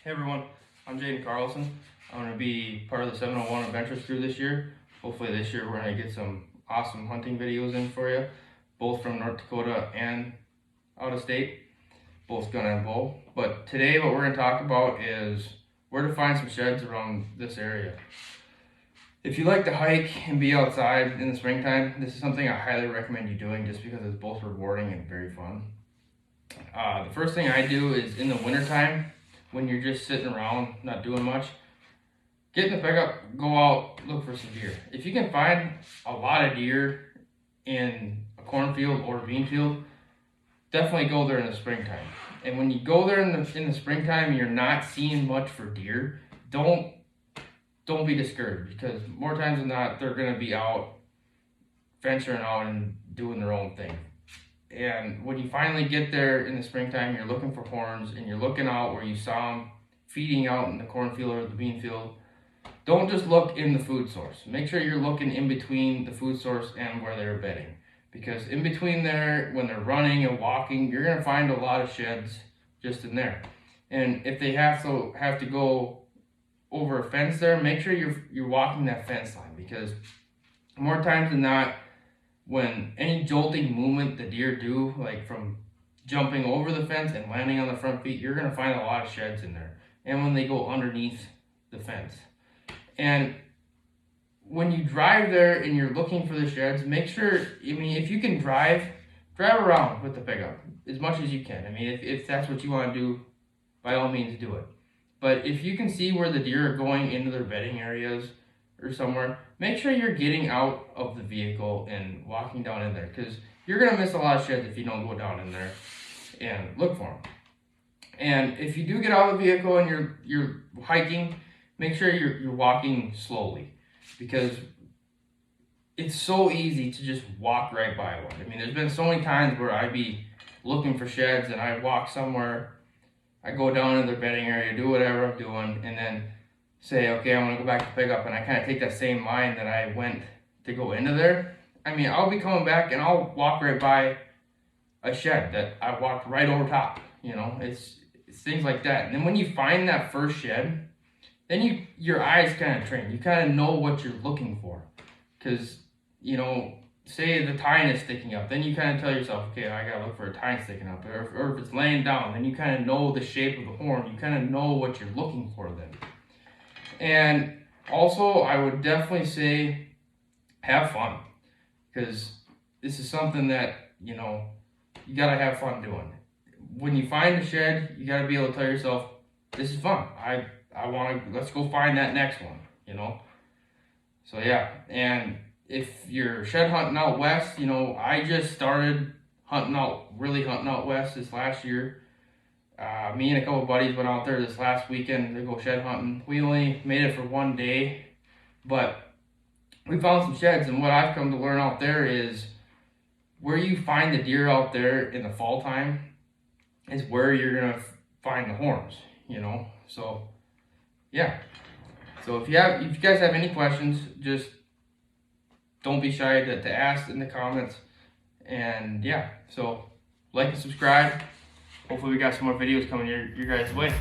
Hey everyone, I'm Jaden Carlson. I'm going to be part of the 701 Adventures crew this year. Hopefully this year we're going to get some awesome hunting videos in for you, both from North Dakota and out of state, both gun and bow. But today what we're going to talk about is where to find some sheds around this area. If you like to hike and be outside in the springtime, this is something I highly recommend you doing just because it's both rewarding and very fun. The first thing I do is in the wintertime, when you're just sitting around not doing much, get in the pickup, go out, look for some deer. If you can find a lot of deer in a cornfield or a bean field, definitely go there in the springtime. And when you go there in the springtime and you're not seeing much for deer, don't be discouraged, because more times than not they're going to be out venturing out and doing their own thing. And when you finally get there in the springtime, you're looking for horns and you're looking out where you saw them feeding out in the cornfield or the bean field. Don't just look in the food source. Make sure you're looking in between the food source and where they're bedding. Because in between there, when they're running and walking, you're going to find a lot of sheds just in there. And if they have to go over a fence there, make sure you're walking that fence line, because more times than not, when any jolting movement the deer do, like from jumping over the fence and landing on the front feet, you're going to find a lot of sheds in there. And when they go underneath the fence. And when you drive there and you're looking for the sheds, make sure, if you can drive around with the pickup as much as you can. If that's what you want to do, by all means do it. But if you can see where the deer are going into their bedding areas or somewhere, make sure you're getting out of the vehicle and walking down in there, because you're going to miss a lot of sheds if you don't go down in there and look for them. And if you do get out of the vehicle and you're hiking, make sure you're walking slowly, because it's so easy to just walk right by one. There's been so many times where I'd be looking for sheds and I walk somewhere, I go down in their bedding area, do whatever I'm doing, and then say, okay, I'm going to go back to pick up, and I kind of take that same line that I went to go into there. I'll be coming back and I'll walk right by a shed that I walked right over top. It's things like that. And then when you find that first shed, then your eyes kind of train. You kind of know what you're looking for. Because, say the tine is sticking up, then you kind of tell yourself, okay, I got to look for a tine sticking up. Or if it's laying down, then you kind of know the shape of the horn. You kind of know what you're looking for then. And also, I would definitely say have fun, because this is something that, you got to have fun doing. When you find a shed, you got to be able to tell yourself, this is fun. I want to, let's go find that next one, So yeah, and if you're shed hunting out west, I just started really hunting out west this last year. Me and a couple buddies went out there this last weekend to go shed hunting. We only made it for one day, but we found some sheds, and what I've come to learn out there is where you find the deer out there in the fall time is where you're going to find the horns, So, yeah. So if you guys have any questions, just don't be shy to ask in the comments. And yeah, so like and subscribe. Hopefully we got some more videos coming your guys' way.